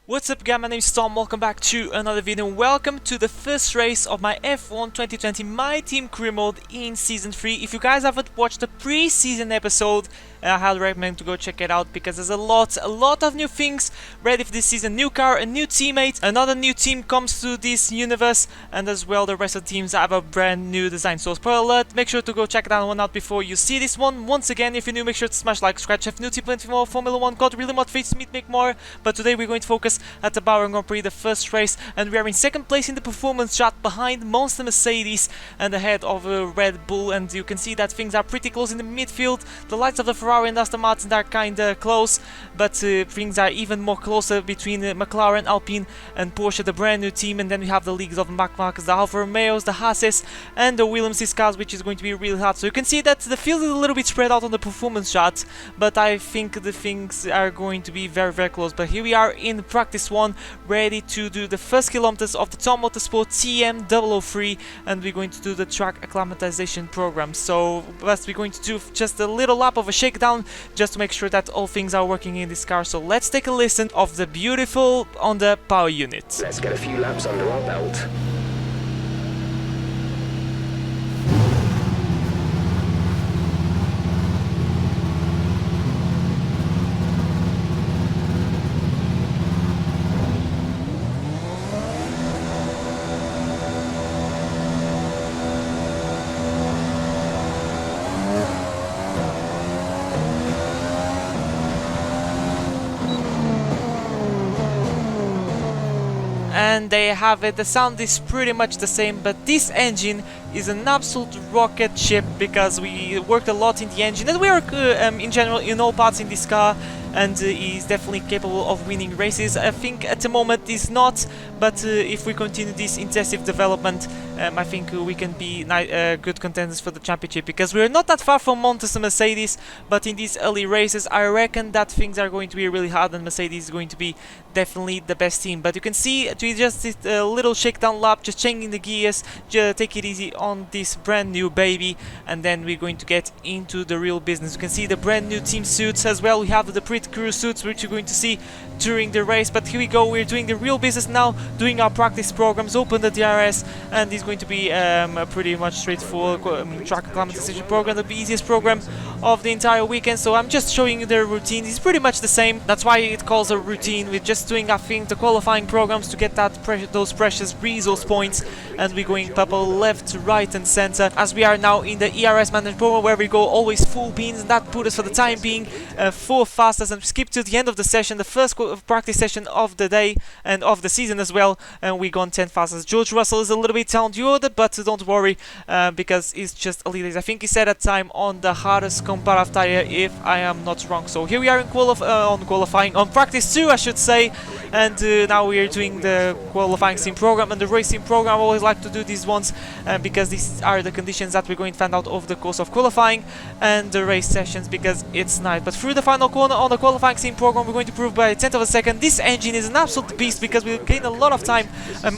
What's up guys, my name is Tom, welcome back to another video. Welcome to the first race of my F1 2020 My Team Career Mode in Season 3. If you guys haven't watched the pre-season episode, I highly recommend to go check it out because there's a lot of new things ready for this season. New car, a new teammate, another new team comes to this universe, and as well the rest of the teams have a brand new design. So spoiler alert, make sure to go check that one out before you see this one. Once again, if you're new, make sure to smash like, subscribe, have new team, plenty more Formula 1 code, really motivates me to make more. But today we're going to focus at the Bahrain Grand Prix, the first race, and we are in second place in the performance chart behind Monster Mercedes and ahead of Red Bull, and you can see that things are pretty close in the midfield. The likes of the Ferrari and Aston Martin are kinda close, but things are even more closer between McLaren, Alpine and Porsche, the brand new team, and then we have the leagues of the Marc Marquez, the Alfa Romeos, the Haas and the Williams cars, which is going to be really hard. So you can see that the field is a little bit spread out on the performance chart, but I think the things are going to be very close. But here we are in practice one, ready to do the first kilometers of the Tom Motorsport TM003, and we're going to do the track acclimatization program. So first we're going to do just a little lap of a shakedown just to make sure that all things are working in this car. So let's take a listen of the beautiful on the power unit. Let's get a few laps under our belt. And there you have it. The sound is pretty much the same, but this engine is an absolute rocket ship because we worked a lot in the engine, and we work in general in all parts in this car, and is definitely capable of winning races. I think at the moment he's not, but if we continue this intensive development, I think we can be good contenders for the championship, because we're not that far from Monster Mercedes, but in these early races I reckon that things are going to be really hard and Mercedes is going to be definitely the best team. But you can see we just did a little shakedown lap, just changing the gears, just take it easy on this brand new baby, and then we're going to get into the real business. You can see the brand new team suits as well. We have the Pit Crew suits, which you're going to see during the race. But here we go, we're doing the real business now, doing our practice programs, open the DRS, and it's going to be a pretty much straightforward track acclimatization program, the easiest program of the entire weekend. So I'm just showing you the routine. It's pretty much the same, that's why it calls a routine. We're just doing, I think, the qualifying programs to get that those precious resource points, and we're going purple left, right and center, as we are now in the ERS management program, where we go always full beans, and that put us for the time being 4 fastest, and skip to the end of the session, the first practice session of the day and of the season as well, and we gone 10 fastest. George Russell is a little bit down the order, but don't worry, because it's just a leader. I think he set a time on the hardest comparative tire, if I am not wrong. So here we are in on practice 2, I should say, and now we are doing the qualifying sim program and the racing program. I always like to do these ones because these are the conditions that we're going to find out over the course of qualifying and the race sessions, because it's night. But through the final corner on the qualifying sim program, we're going to prove by a tenth of a second this engine is an absolute beast, because we gained a lot of time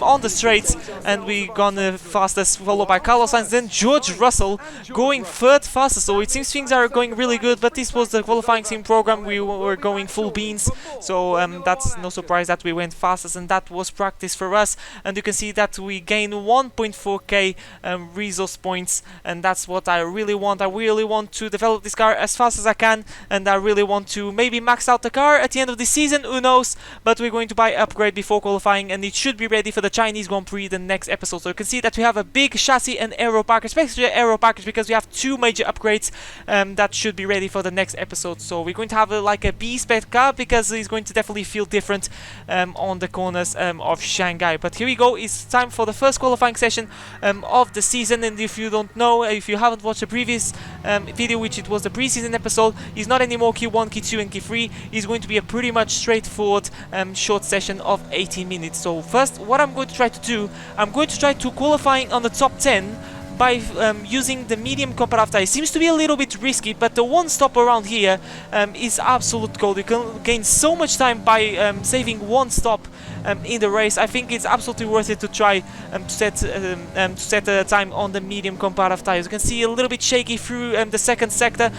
on the straights, and we gone fastest, followed by Carlos Sainz, then George Russell going third fastest. So it seems things are going really good, but this was the qualifying sim program. We were going full beans, so that's no surprise that we went fastest, and that was practice for us. And you can see that we gained 1.4k resource points, and that's what I really want. I really want to develop this car as fast as I can, and I really want to maybe max out the car at the end of the season, who knows. But we're going to buy upgrade before qualifying, and it should be ready for the Chinese Grand Prix the next episode. So you can see that we have a big chassis and aero package, especially aero package, because we have 2 major upgrades that should be ready for the next episode. So we're going to have like a B-spec car, because it's going to definitely feel different on the corners of Shanghai. But here we go, it's time for the first qualifying session of the season. And if you don't know, if you haven't watched the previous video, which it was the pre-season episode, is not anymore Q1, Q2 and Q3. It's going to be a pretty much straightforward short session of 18 minutes. So first, what I'm going to try to do, I'm going to try to qualifying on the top 10 by using the medium comparative tire. It seems to be a little bit risky, but the one stop around here is absolute gold. You can gain so much time by saving one stop in the race. I think it's absolutely worth it to try to set a time on the medium comparative tires. You can see a little bit shaky through the second sector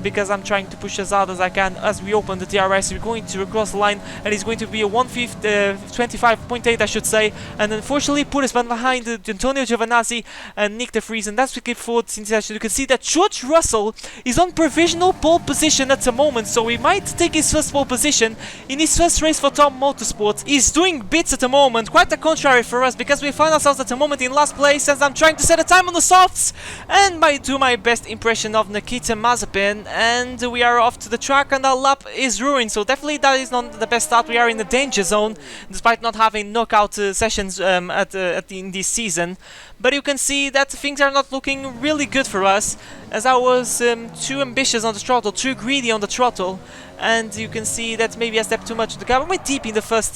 because I'm trying to push as hard as I can as we open the DRS. We're going to cross the line, and it's going to be a 1:25.8, I should say. And unfortunately, Puris went behind Antonio Giovinazzi and Nick de Vries, and that's wicket forward since you can see that George Russell is on provisional pole position at the moment, so he might take his first pole position in his first race for Tom Motorsport. He's doing bits at the moment, quite the contrary for us, because we find ourselves at the moment in last place as I'm trying to set a time on the softs and do my best impression of Nikita Mazepin, and we are off to the track and our lap is ruined, so definitely that is not the best start. We are in the danger zone despite not having knockout sessions in this season, but you can see that things are not looking really good for us, as I was too ambitious on the throttle, too greedy on the throttle, and you can see that maybe I stepped too much to the car. I went deep in the first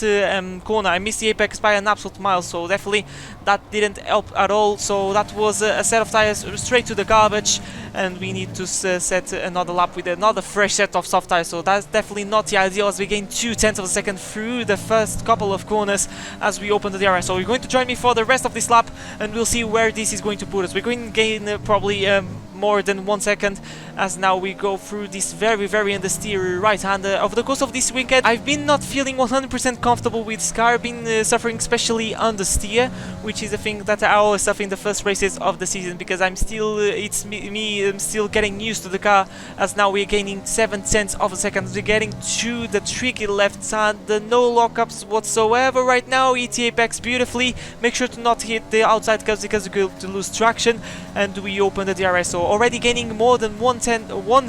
corner. I missed the apex by an absolute mile, so definitely that didn't help at all. So that was a set of tires straight to the garbage, and we need to set another lap with another fresh set of soft tires. So that's definitely not the ideal, as we gain 0.2 of a second through the first couple of corners as we open the DRS. So you're going to join me for the rest of this lap, and we'll see where this is going to put us. We're going to gain probably more than 1 second as now we go through this very understeer right-hander. Over the course of this weekend, I've been not feeling 100% comfortable with this car. I've been suffering especially understeer, which is a thing that I always suffer in the first races of the season, because I'm still I'm still getting used to the car, as now we're gaining 0.7 of a second. We're getting to the tricky left side, no lockups whatsoever right now. ET apex beautifully. Make sure to not hit the outside because you're going to lose traction, and we open the DRS. So already gaining more than 1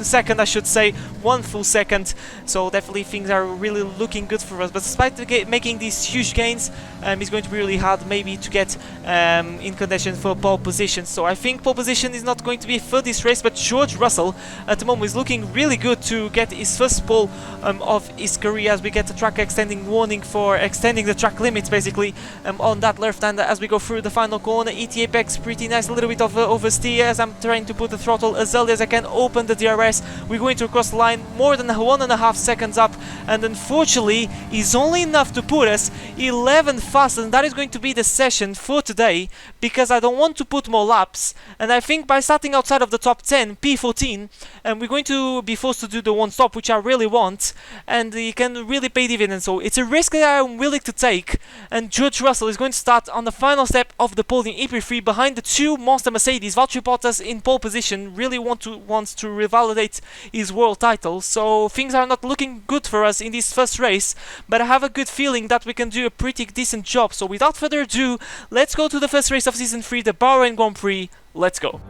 second, I should say, 1 full second. So definitely things are really looking good for us. But despite making these huge gains, it's going to be really hard maybe to get in contention for pole position. So I think pole position is not going to be for this race, but George Russell at the moment is looking really good to get his first pole of his career, as we get the track extending warning for extending the track limits basically on that left hander as we go through the final corner. ET apex pretty nice, a little bit of oversteer as I'm trying to put the throttle as early as I can, open the DRS. We're going to cross the line, more than 1.5 seconds up, and unfortunately is only enough to put us 11 faster, and that is going to be the session for today, because I don't want to put more laps, and I think by starting outside of the top 10, P14, we're going to be forced to do the one stop, which I really want, and it can really pay dividends. So it's a risk that I'm willing to take, and George Russell is going to start on the final step of the podium, EP3, behind the two monster Mercedes. Valtteri Bottas in pole position, really wants to revalidate his world title, so things are not looking good for us in this first race, but I have a good feeling that we can do a pretty decent job. So without further ado, let's go to the first race of season 3, the Bahrain Grand Prix. Let's go.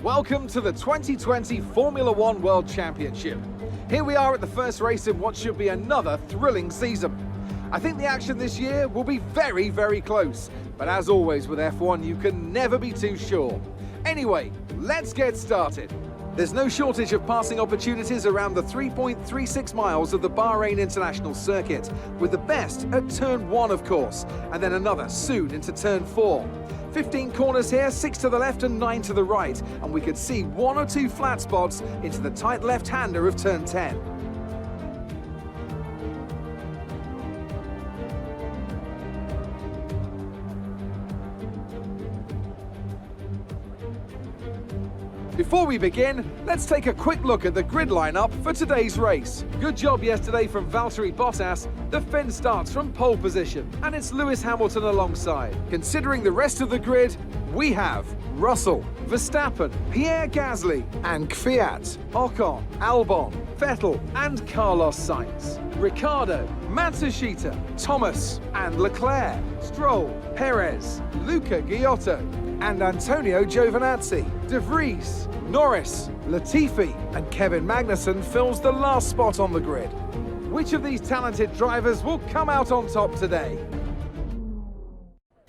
Welcome to the 2020 Formula One World Championship. Here we are at the first race in what should be another thrilling season. I think the action this year will be very close, but as always with F1, you can never be too sure. Anyway, let's get started. There's no shortage of passing opportunities around the 3.36 miles of the Bahrain International Circuit, with the best at turn 1 of course, and then another soon into turn 4. 15 corners here, 6 to the left and 9 to the right, and we could see 1 or 2 flat spots into the tight left-hander of turn 10. Before we begin, let's take a quick look at the grid lineup for today's race. Good job yesterday from Valtteri Bottas. The Finn starts from pole position, and it's Lewis Hamilton alongside. Considering the rest of the grid, we have Russell, Verstappen, Pierre Gasly, and Kvyat, Ocon, Albon, Vettel, and Carlos Sainz, Ricciardo, Matsushita, Thomas, and Leclerc, Stroll, Perez, Luca Giotto, and Antonio Giovinazzi. De Vries, Norris, Latifi, and Kevin Magnussen fills the last spot on the grid. Which of these talented drivers will come out on top today?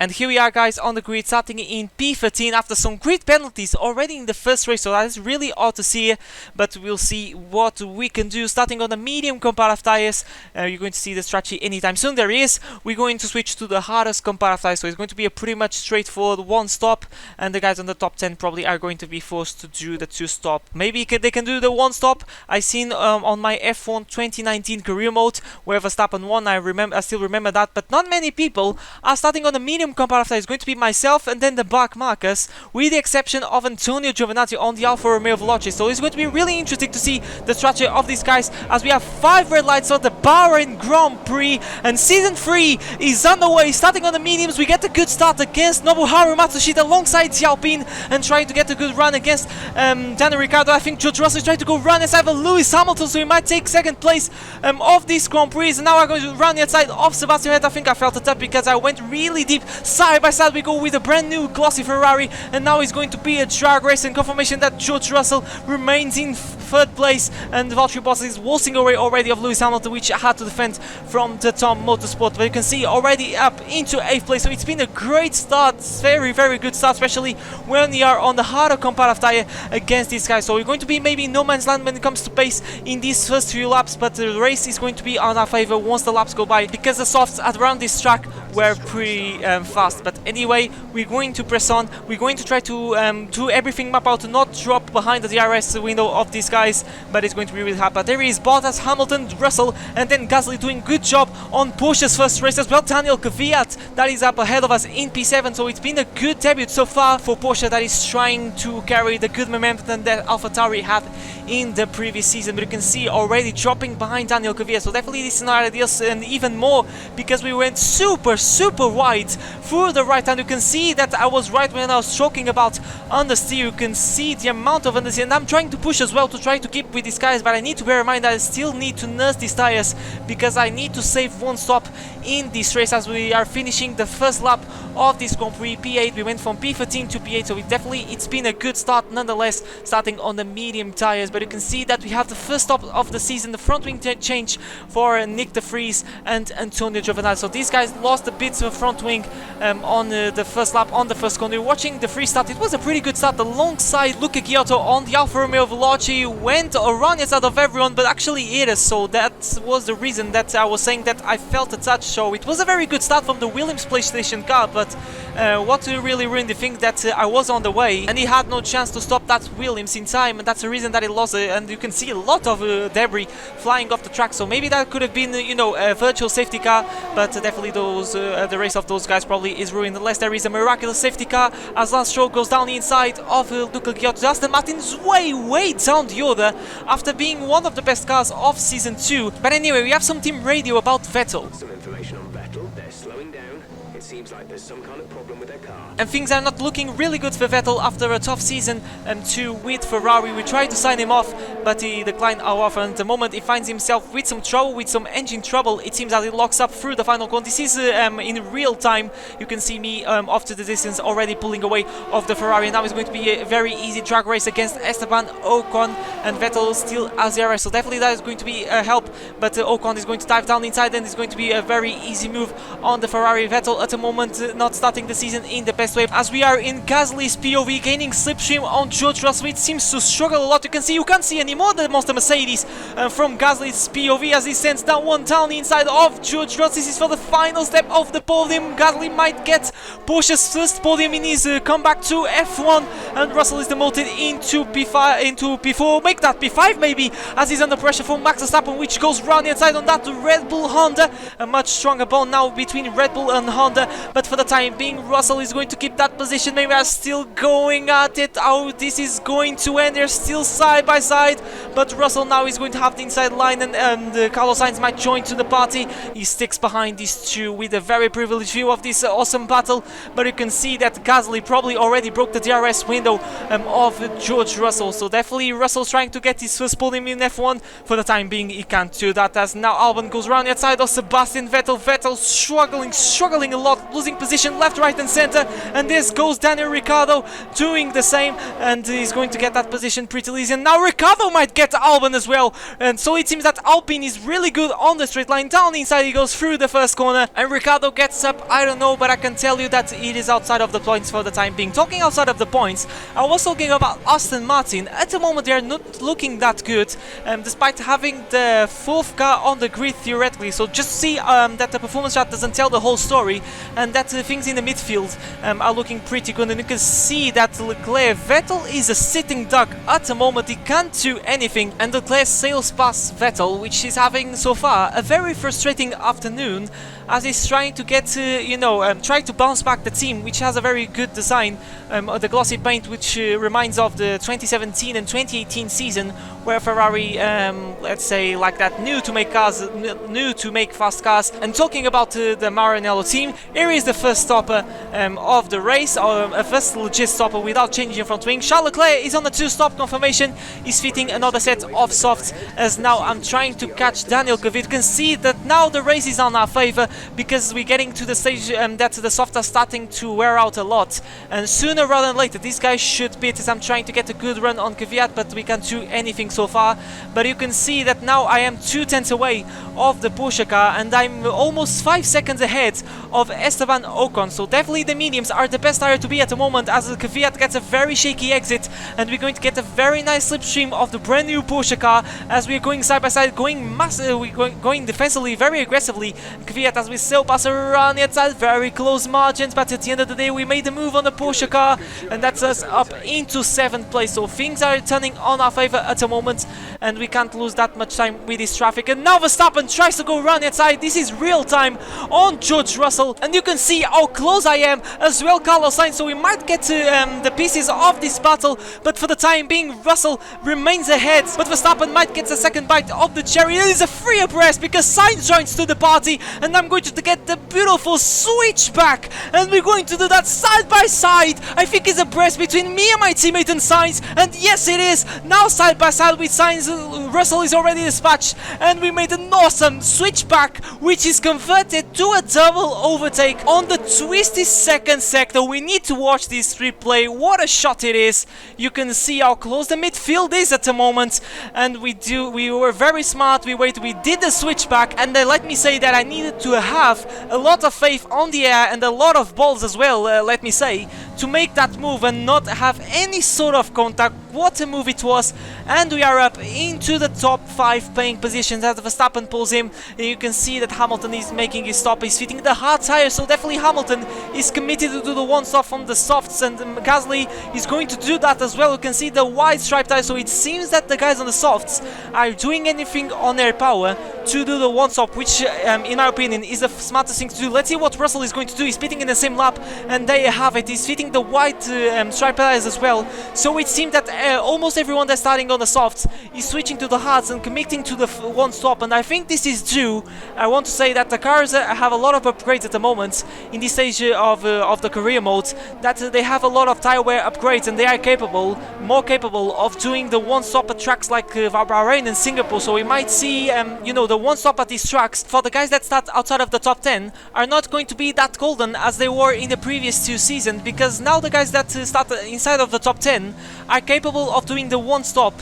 And here we are, guys, on the grid, starting in P13 after some grid penalties already in the first race, so that is really odd to see, but we'll see what we can do. Starting on the medium comparative tires, you're going to see the strategy anytime soon. There is. We're going to switch to the hardest comparative tires, so it's going to be a pretty much straightforward one stop, and the guys on the top 10 probably are going to be forced to do the two stop. Maybe they can do the one stop. I seen on my F1 2019 career mode where Verstappen won. I still remember that, but not many people are starting on the medium comparative tires. It's going to be myself and then the back markers, with the exception of Antonio Giovinazzi on the Alfa Romeo Veloce. So it's going to be really interesting to see the strategy of these guys, as we have 5 red lights on the Bahrain Grand Prix, and season 3 is underway. Starting on the mediums, we get a good start against Nobuharu Matsushita alongside Xiaopin, and trying to get a good run against Daniel Ricciardo. I think George Russell is trying to go run inside of Lewis Hamilton, so he might take second place of this Grand Prix. And now I'm going to run outside of Sebastian Vettel. I think I felt it up because I went really deep. Side by side we go with a brand new glossy Ferrari, and now it's going to be a drag race, and confirmation that George Russell remains in third place, and Valtteri Bottas is waltzing away already of Lewis Hamilton, which had to defend from the Tom Motorsport. But you can see already up into 8th place, so it's been a great start, very good start, especially when we are on the harder comparative tire against these guys. So we're going to be maybe no man's land when it comes to pace in these first few laps, but the race is going to be on our favor once the laps go by, because the softs at around this track were pretty fast. But anyway, we're going to press on. We're going to try to do everything map out to not drop behind the DRS window of these guys, but it's going to be really hard. But there is Bottas, Hamilton, Russell, and then Gasly doing good job on Porsche's first race as well. Daniel Kvyat, that is up ahead of us in P7, so it's been a good debut so far for Porsche, that is trying to carry the good momentum that AlphaTauri had in the previous season. But you can see already dropping behind Daniel Kvyat, so definitely this is not ideal, and even more because we went super wide through the right hand. You can see that I was right when I was talking about understeer. You can see the amount of understeer, and I'm trying to push as well to try to keep with these guys, but I need to bear in mind that I still need to nurse these tires, because I need to save one stop in this race as we are finishing the first lap of this Grand Prix. P8, we went from P13 to P8, so it's been a good start nonetheless, starting on the medium tires. But you can see that we have the first stop of the season, the front wing change for Nick de Vries and Antonio Giovinazzi. So these guys lost a bit of front wing on the first lap, on the first corner. Watching the free start, it was a pretty good start alongside Luca Giotto on the Alfa Romeo Veloce. Went around inside of everyone, but actually hit us, so that was the reason that I was saying that I felt a touch. So it was a very good start from the Williams PlayStation car, but what really ruined the thing that I was on the way, and he had no chance to stop that Williams in time, and that's the reason that he lost it. And you can see a lot of debris flying off the track, so maybe that could have been, you know, a virtual safety car, but definitely those the race of those guys probably is ruined unless there is a miraculous safety car, as Lance Stroll goes down the inside of Luca Giotto. Aston Martin's way down the order after being one of the best cars of Season 2. But anyway, we have some team radio about Vettel. Some information on Vettel. They're slowing down. It seems like there's some kind of problem with their car. And things are not looking really good for Vettel after a tough season 2 with Ferrari. We tried to sign him off, but he declined our offer, and at the moment he finds himself with some trouble, with some engine trouble. It seems that he locks up through the final corner. This is in real time. You can see me off to the distance already pulling away of the Ferrari. Now it's going to be a very easy drag race against Esteban Ocon, and Vettel still has the RS, so definitely that is going to be a help. But Ocon is going to dive down inside, and it's going to be a very easy move on the Ferrari. Vettel at the moment not starting the season in the best way, as we are in Gasly's POV, gaining slipstream on George Russell. It seems to struggle a lot. You can't see anymore the Monster Mercedes from Gasly's POV as he sends that one down the inside of George Russell. This is for the final step of the podium. Gasly might get Porsche's first podium in his comeback to F1, and Russell is demoted into P5, into P4, make that P5 maybe, as he's under pressure from Max Verstappen, which goes round the inside on that Red Bull Honda. A much stronger bond now between Red Bull and Honda, but for the time being Russell is going to keep that position. Maybe are still going at it. How this is going to end, they're still side by side, but Russell now is going to have the inside line, and Carlos Sainz might join to the party. He sticks behind these two with a very privileged view of this awesome battle, but you can see that Gasly probably already broke the DRS window of George Russell. So definitely Russell's trying to get his first podium in F1. For the time being he can't do that, as now Albon goes around the outside of Sebastian Vettel. Vettel struggling a lot lot, losing position left, right and center, and this goes Daniel Ricciardo doing the same, and he's going to get that position pretty easy, and now Ricciardo might get Albon as well, and so it seems that Alpine is really good on the straight line. Down inside he goes through the first corner, and Ricciardo gets up, I don't know, but I can tell you that it is outside of the points for the time being. Talking outside of the points, I was talking about Aston Martin. At the moment they are not looking that good, despite having the fourth car on the grid theoretically, so just see that the performance chart doesn't tell the whole story, and that things in the midfield are looking pretty good, and you can see that Leclerc, Vettel is a sitting duck at the moment, he can't do anything, and Leclerc sails past Vettel, which is having so far a very frustrating afternoon, as he's trying to get try to bounce back the team, which has a very good design, the glossy paint, which reminds of the 2017 and 2018 season, where Ferrari, let's say like that, knew to make fast cars. And talking about the Maranello team, here is the first stopper of the race, or a first legit stopper without changing front wing. Charles Leclerc is on the 2-stop confirmation, he's fitting another set of softs, as now I'm trying to catch Daniel Kvyat. You can see that now the race is on our favor, because we're getting to the stage that the softs are starting to wear out a lot, and sooner rather than later these guys should beat, as I'm trying to get a good run on Kvyat, but we can't do anything so far. But you can see that now I am 2/10 away of the Porsche car, and I'm almost 5 seconds ahead of Esteban Ocon, so definitely the mediums are the best tire to be at the moment, as Kvyat gets a very shaky exit, and we're going to get a very nice slipstream of the brand new Porsche car, as we're going side by side, going defensively very aggressively. Kvyat, as we still pass around the outside, very close margins, but at the end of the day we made the move on the Porsche car, and that's us up into 7th place, so things are turning on our favor at the moment, and we can't lose that much time with this traffic. And now Verstappen tries to go around the outside. This is real time on George Russell, and you can see how close I am as well, Carlos Sainz, so we might get to the pieces of this battle, but for the time being Russell remains ahead, but Verstappen might get the second bite of the cherry. It is a free abreast because Sainz joins to the party, and I'm going to get the beautiful switch back, and we're going to do that side by side. I think it's a breast between me and my teammate and Sainz, and yes it is. Now side by side with Sainz, Russell is already dispatched, and we made an awesome switch back, which is converted to a double overtake on the twisty second sector. We need to watch this replay. What a shot it is. You can see how close the midfield is at the moment, and we were very smart. We did the switch back, and let me say that I needed to have a lot of faith on the air and a lot of balls as well, let me say, to make that move and not have any sort of contact. What a move it was, and we are up into the top 5 paying positions as Verstappen pulls him. You can see that Hamilton is making his stop, he's fitting the hard tire, so definitely Hamilton is committed to do the one stop from the softs, and Gasly is going to do that as well. You can see the wide stripe tire, so it seems that the guys on the softs are doing anything on their power to do the one stop, which in my opinion is the smartest thing to do. Let's see what Russell is going to do. He's pitting in the same lap, and there you have it, he's fitting the white stripe tires as well. So it seems that almost everyone that's starting on the softs is switching to the hards and committing to the one stop, and I think this is due. I want to say that the cars have a lot of upgrades at the moment in this stage of the career mode, that they have a lot of tire wear upgrades, and they are more capable of doing the one stop at tracks like Bahrain and Singapore. So we might see the one stop at these tracks for the guys that start outside of the top 10 are not going to be that golden as they were in the previous 2 seasons, because now the guys that start inside of the top 10 are capable of doing the one stop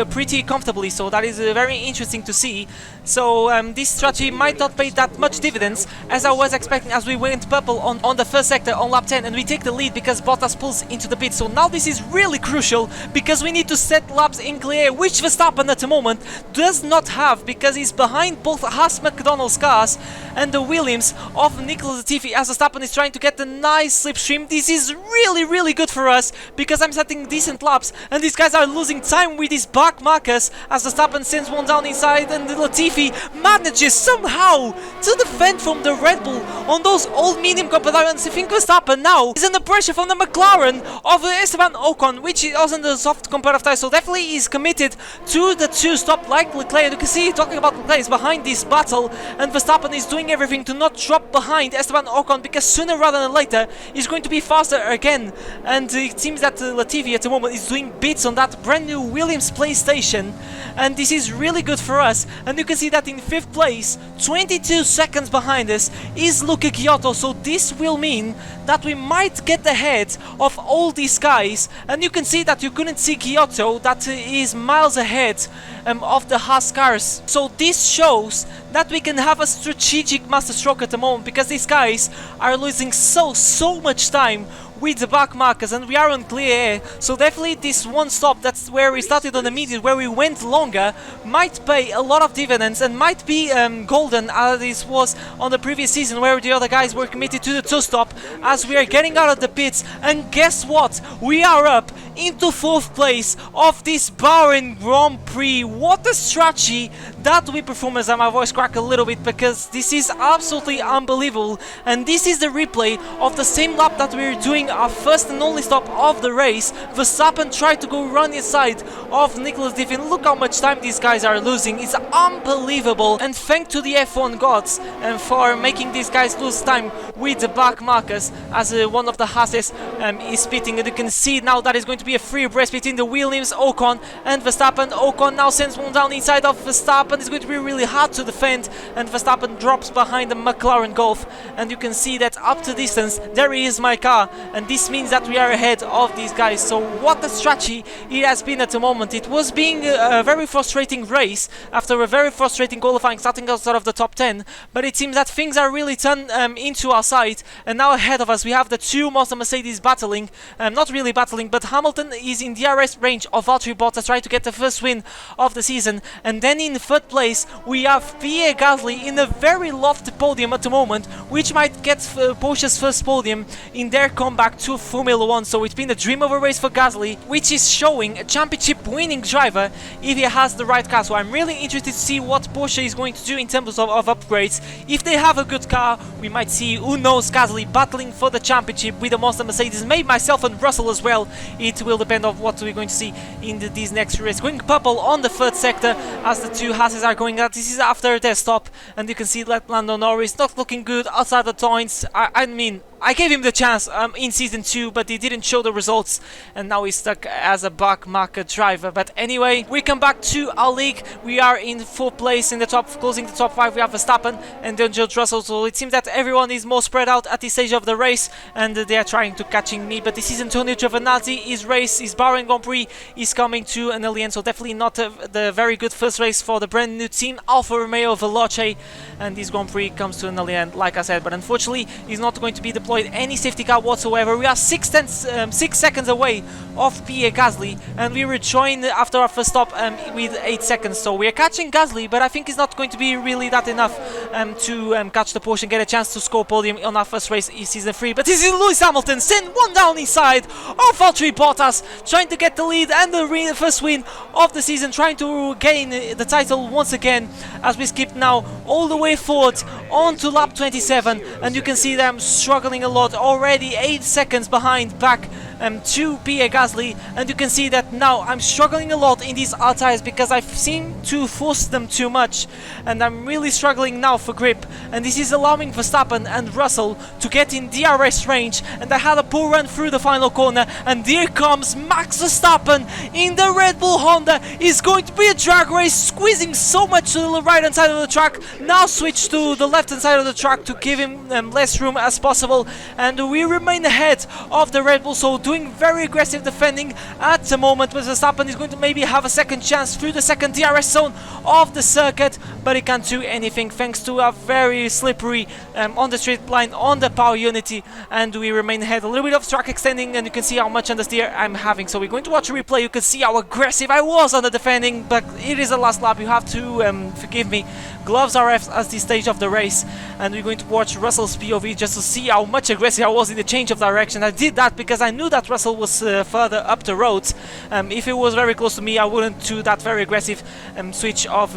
pretty comfortably, so that is very interesting to see. So this strategy might not pay that much dividends as I was expecting, as we went purple on the first sector on lap 10, and we take the lead because Bottas pulls into the pit. So now this is really crucial, because we need to set laps in clear, which Verstappen at the moment does not have, because he's behind both Haas McDonald's cars and the Williams of Nicolas Latifi, as Verstappen is trying to get a nice slipstream. This is really good for us, because I'm setting decent laps, and these guys are losing time with these back markers as Verstappen sends one down inside, and Latifi manages somehow to defend from the Red Bull on those old medium compartments. I think Verstappen now is under pressure from the McLaren of Esteban Ocon, which is also in the soft comparative tire, so definitely he's committed to the 2-stop like Leclerc. You can see, talking about Leclerc, is behind this battle, and Verstappen is doing everything to not drop behind Esteban Ocon, because sooner rather than later he's going to be faster again, and it seems that Latifi at the moment is is doing bits on that brand new Williams PlayStation, and this is really good for us. And you can see that in 5th place, 22 seconds behind us, is Luca Giotto, so this will mean that we might get ahead of all these guys. And you can see that you couldn't see Giotto, that is miles ahead of the Haas cars. So this shows that we can have a strategic master stroke at the moment, because these guys are losing so much time with the back markers, and we are on clear air. So definitely this one stop, that's where we started on the medium, where we went longer, might pay a lot of dividends and might be golden, as this was on the previous season, where the other guys were committed to the 2-stop, as we are getting out of the pits. And guess what, we are up into 4th place of this Bahrain Grand Prix. What a strategy that we perform, as my voice cracked a little bit, because this is absolutely unbelievable. And this is the replay of the same lap that we were doing our first and only stop of the race. Verstappen tried to go run inside of Nicholas Diffin. Look how much time these guys are losing. It's unbelievable. And thanks to the F1 gods for making these guys lose time with the back markers, as one of the Haases is pitting. And you can see now that is going to be a free race between the Williams, Ocon and Verstappen. Ocon now sends one down inside of Verstappen. It's going to be really hard to defend, and Verstappen drops behind the McLaren Golf. And you can see that up to distance there is my car, and this means that we are ahead of these guys. So what a strategy it has been at the moment. It was being a very frustrating race after a very frustrating qualifying, starting outside of the top 10, but it seems that things are really turned into our side. And now ahead of us we have the two Monster Mercedes battling, not really battling, but Hamilton is in DRS range of Valtteri Bottas, trying to get the first win of the season. And then in 3rd place we have Pierre Gasly in a very lofty podium at the moment, which might get Porsche's first podium in their comeback to Formula 1. So it's been a dream of a race for Gasly, which is showing a championship winning driver if he has the right car. So I'm really interested to see what Porsche is going to do in terms of upgrades. If they have a good car, we might see, who knows, Gasly battling for the championship with the Monster Mercedes, maybe myself and Russell as well. It will depend on what we're going to see in these next races. Going purple on the 3rd sector as the two Haases are going out. This is after their stop, and you can see that Lando Norris not looking good outside the points. I mean, I gave him the chance in Season 2, but he didn't show the results, and now he's stuck as a back marker driver. But anyway, we come back to our league. We are in 4th place in the top, closing the top 5. We have Verstappen and then George Russell. So it seems that everyone is more spread out at this stage of the race, and they are trying to catching me. But this is Antonio Giovinazzi. His race, his Bahrain Grand Prix, is coming to an end. So definitely not the very good first race for the brand new team Alfa Romeo Veloce, and this Grand Prix comes to an end, like I said. But unfortunately, he's not going to be deployed any safety car whatsoever. We are 6 seconds away of Pierre Gasly, and we were joined after our first stop with 8 seconds. So we are catching Gasly, but I think it's not going to be really that enough to catch the Porsche and get a chance to score podium on our first race in Season 3. But this is Lewis Hamilton, send one down inside of Valtteri Bottas, trying to get the lead and the first win of the season, trying to gain the title once again, as we skip now all the way forward onto lap 27. And you can see them struggling a lot, already 8 seconds behind back to Pierre Gasly. And you can see that now I'm struggling a lot in these hard tires, because I seem to force them too much, and I'm really struggling now for grip. And this is allowing Verstappen and Russell to get in DRS range, and I had a poor run through the final corner. And here comes Max Verstappen in the Red Bull Honda. It's going to be a drag race, squeezing so much to the right hand side of the track. Now switch to the left hand side of the track to give him less room as possible, and we remain ahead of the Red Bull. So doing very aggressive defending at the moment, but Verstappen is going to maybe have a second chance through the second DRS zone of the circuit, but he can't do anything thanks to a very slippery on the straight line on the power unity. And we remain ahead, a little bit of track extending, and you can see how much understeer I'm having. So we're going to watch a replay. You can see how aggressive I was on the defending, but it is the last lap. You have to forgive me. Gloves are off at this stage of the race, and we're going to watch Russell's POV just to see how much aggressive I was in the change of direction. I did that because I knew that Russell was further up the road. If it was very close to me, I wouldn't do that very aggressive switch of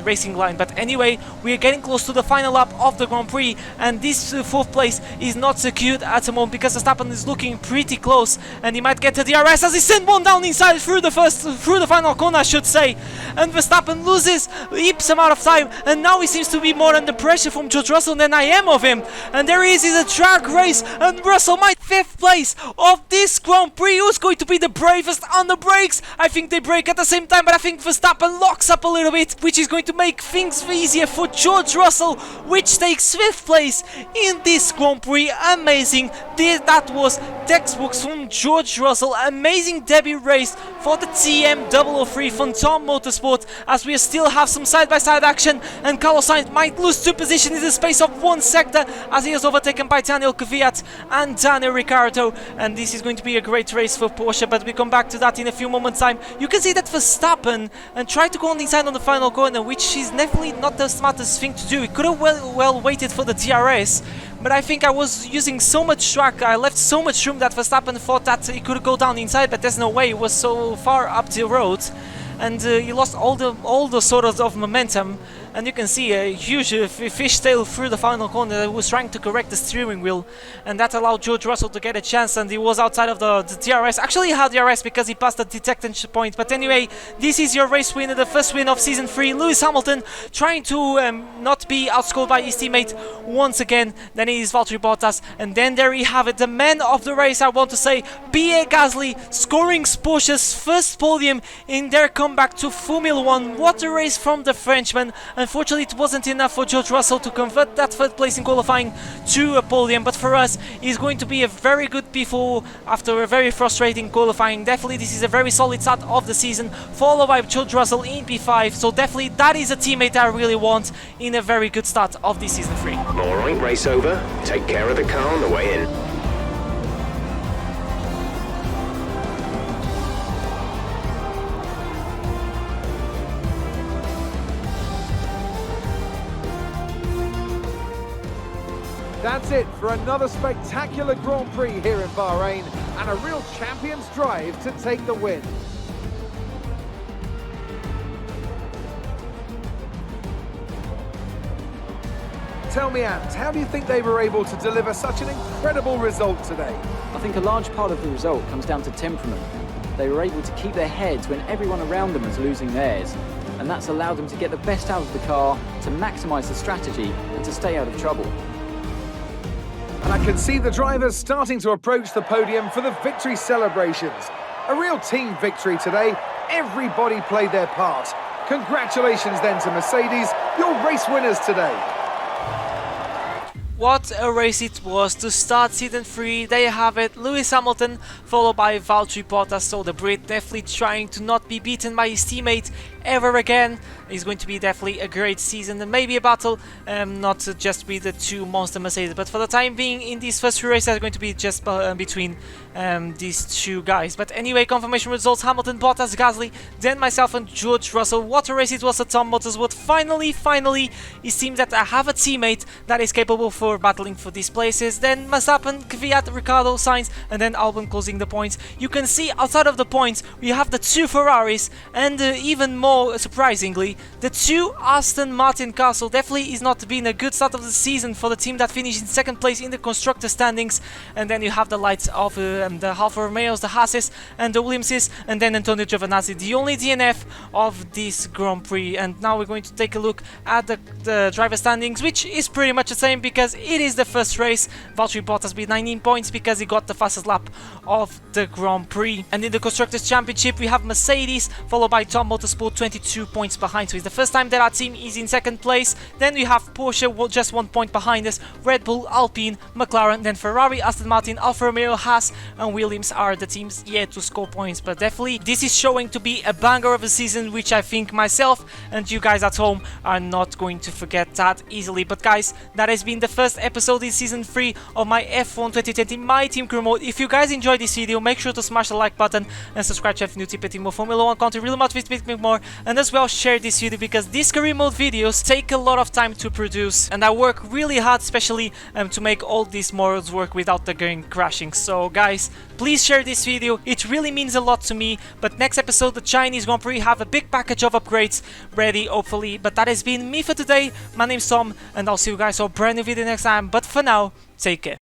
racing line. But anyway, we are getting close to the final lap of the Grand Prix, and this 4th place is not secured at the moment because Verstappen is looking pretty close, and he might get to DRS as he sent one down inside through the final corner, I should say. And Verstappen loses heaps amount of time, and now he seems to be more under pressure from George Russell than I am of him. And there he is a drag race, and Russell might 5th place of this Grand Prix. Who's going to be the bravest on the brakes? I think they brake at the same time, but I think Verstappen locks up a little bit, which is going to make things easier for George Russell, which takes 5th place in this Grand Prix. Amazing. That was textbooks from George Russell. Amazing debut race for the TM003 from Tom Motorsport, as we still have some side-by-side action, and Carlos Sainz might lose 2 positions in the space of 1 sector as he is overtaken by Daniel Kvyat and Daniel Ricciardo, and this is going to be a great race for Porsche, but we come back to that in a few moments time. You can see that Verstappen and tried to go on the inside on the final corner, which is definitely not the smartest thing to do. He could have well waited for the DRS, but I think I was using so much track, I left so much room that Verstappen thought that he could go down inside, but there's no way. It was so far up the road, and he lost all the sort of momentum. And you can see a huge fishtail through the final corner that was trying to correct the steering wheel, and that allowed George Russell to get a chance, and he was outside of the DRS. Actually he had DRS because he passed the detectance point, but anyway, this is your race winner, the first win of Season 3, Lewis Hamilton, trying to not be outscored by his teammate once again. Then it is Valtteri Bottas, and then there you have it, the man of the race, I want to say, Pierre Gasly, scoring Porsche's first podium in their comeback to Formula 1. What a race from the Frenchman. Unfortunately, it wasn't enough for George Russell to convert that 3rd place in qualifying to a podium, but for us, it's going to be a very good P4 after a very frustrating qualifying. Definitely, this is a very solid start of the season, followed by George Russell in P5, so definitely that is a teammate I really want in a very good start of this Season 3. Alright, race over. Take care of the car on the way in. That's it for another spectacular Grand Prix here in Bahrain, and a real champion's drive to take the win. Tell me, Ant, how do you think they were able to deliver such an incredible result today? I think a large part of the result comes down to temperament. They were able to keep their heads when everyone around them was losing theirs, and that's allowed them to get the best out of the car, to maximise the strategy, and to stay out of trouble. And I can see the drivers starting to approach the podium for the victory celebrations. A real team victory today. Everybody played their part. Congratulations then to Mercedes, your race winners today. What a race it was to start Season 3. There you have it, Lewis Hamilton followed by Valtteri Bottas, so the Brit definitely trying to not be beaten by his teammate ever again. It's going to be definitely a great season and maybe a battle, not just with the 2 monster Mercedes, but for the time being in these first 3 races are going to be just between these 2 guys. But anyway, confirmation results: Hamilton, Bottas, Gasly, then myself and George Russell. What a race it was at Tom Motorsport. Finally, it seems that I have a teammate that is capable for battling for these places. Then Verstappen, Kvyat, Ricciardo, Sainz, and then Albon closing the points. You can see outside of the points we have the 2 Ferraris, and even more surprisingly, the 2 Aston Martin cars. So definitely is not been a good start of the season for the team that finished in 2nd place in the constructor standings. And then you have the lights of the Alfa Romeos, the Haas's, and the Williamses, and then Antonio Giovinazzi, the only DNF of this Grand Prix. And now we're going to take a look at the driver standings, which is pretty much the same because it is the first race. Valtteri Bottas with 19 points because he got the fastest lap of the Grand Prix. And in the Constructors' Championship we have Mercedes followed by Tom Motorsport, 22 points behind, so it's the first time that our team is in 2nd place. Then we have Porsche just 1 point behind us, Red Bull, Alpine, McLaren, then Ferrari, Aston Martin, Alfa Romeo, Haas and Williams are the teams yet to score points. But definitely this is showing to be a banger of a season, which I think myself and you guys at home are not going to forget that easily. But guys, that has been the first episode in Season 3 of my F1 2020 My Team Crew Mode. If you guys enjoyed this video, make sure to smash the like button and subscribe to have new tipping more Formula 1 content, really motivates me more, and as well share this video because these career mode videos take a lot of time to produce and I work really hard, especially to make all these modes work without the game crashing. So guys, please share this video, it really means a lot to me. But next episode, the Chinese Grand Prix, have a big package of upgrades ready hopefully. But that has been me for today. My name's Tom and I'll see you guys for a brand new video next time, but for now, take care.